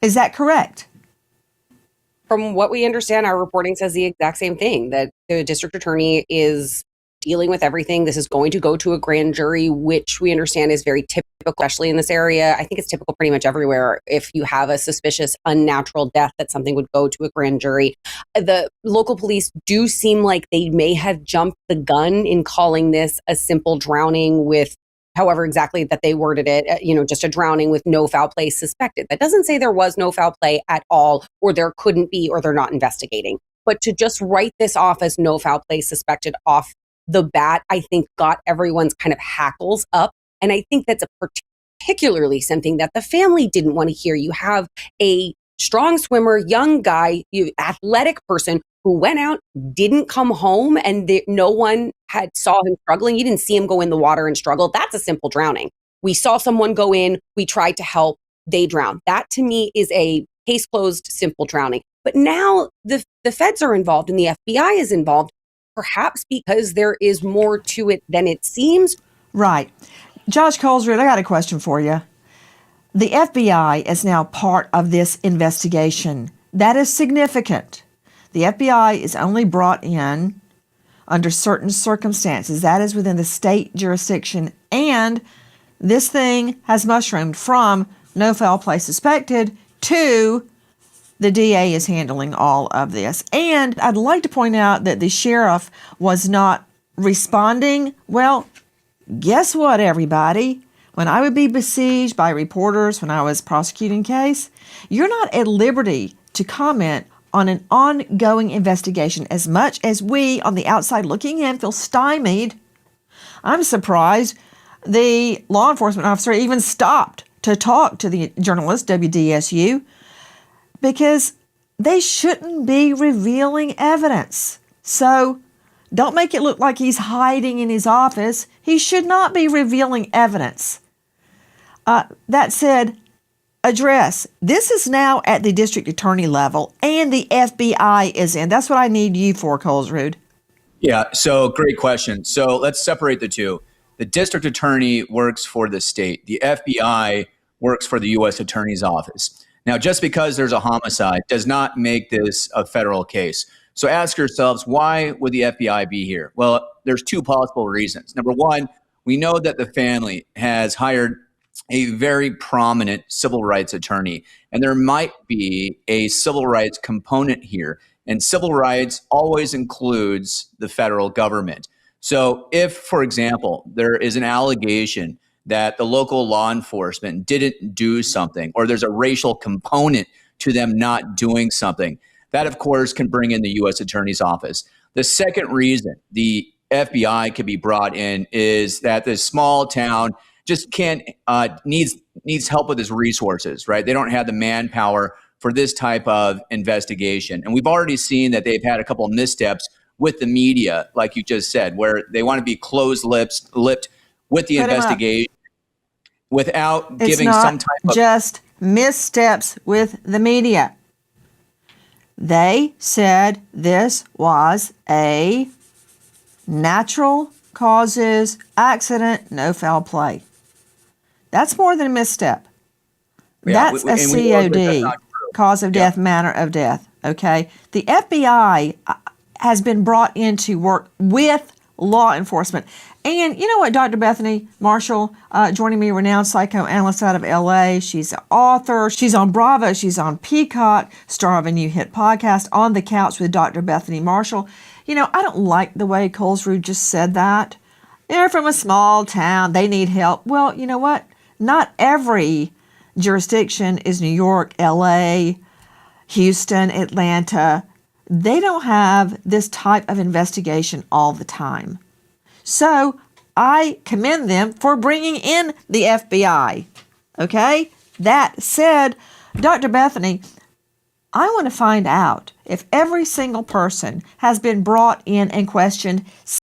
Is that correct? From what we understand, our reporting says the exact same thing, that the district attorney is dealing with everything. This is going to go to a grand jury, which we understand is very typical, especially in this area. I think it's typical pretty much everywhere. If you have a suspicious, unnatural death, that something would go to a grand jury. The local police do seem like they may have jumped the gun in calling this a simple drowning with, however exactly that they worded it, just a drowning with no foul play suspected. That doesn't say there was no foul play at all, or there couldn't be, or they're not investigating. But to just write this off as no foul play suspected off the bat, I think got everyone's kind of hackles up. And I think that's a particularly something that the family didn't want to hear. You have a strong swimmer, young guy, athletic person who went out, didn't come home, and no one saw him struggling. You didn't see him go in the water and struggle. That's a simple drowning. We saw someone go in, we tried to help, they drowned. That to me is a case closed, simple drowning. But now the feds are involved and the FBI is involved, perhaps because there is more to it than it seems. Right. Josh Colesrud, I got a question for you. The FBI is now part of this investigation. That is significant. The FBI is only brought in under certain circumstances. That is within the state jurisdiction. And this thing has mushroomed from no foul play suspected to the DA is handling all of this. And I'd like to point out that the sheriff was not responding. Well, guess what, everybody? When I would be besieged by reporters when I was prosecuting a case, you're not at liberty to comment on an ongoing investigation as much as we on the outside looking in feel stymied. I'm surprised the law enforcement officer even stopped to talk to the journalist, WDSU, because they shouldn't be revealing evidence. So don't make it look like he's hiding in his office. He should not be revealing evidence. That said, address. This is now at the district attorney level, and the FBI is in. That's what I need you for, Colesrud. Yeah, so great question. So let's separate the two. The district attorney works for the state. The FBI works for the U.S. Attorney's Office. Now, just because there's a homicide does not make this a federal case. So ask yourselves, why would the FBI be here? Well, there's two possible reasons. Number one, we know that the family has hired a very prominent civil rights attorney, and there might be a civil rights component here. And civil rights always includes the federal government. So if, for example, there is an allegation that the local law enforcement didn't do something, or there's a racial component to them not doing something, that, of course, can bring in the U.S. Attorney's Office. The second reason the FBI could be brought in is that this small town just needs help with its resources, right? They don't have the manpower for this type of investigation. And we've already seen that they've had a couple of missteps with the media, like you just said, where they want to be closed-lipped with the investigation without giving some type of... It's not just missteps with the media. They said this was a natural causes accident, no foul play. That's more than a misstep. Yeah, that's a COD, cause of death, manner of death. Okay. The FBI has been brought in to work with law enforcement. And you know what, Dr. Bethany Marshall, joining me, renowned psychoanalyst out of LA. She's an author. She's on Bravo. She's on Peacock, star of a new hit podcast, On the Couch with Dr. Bethany Marshall. You know, I don't like the way Colesrud just said that. They're from a small town. They need help. Well, you know what? Not every jurisdiction is New York, LA, Houston, Atlanta. They don't have this type of investigation all the time. So I commend them for bringing in the FBI. Okay? That said, Dr. Bethany, I want to find out if every single person has been brought in and questioned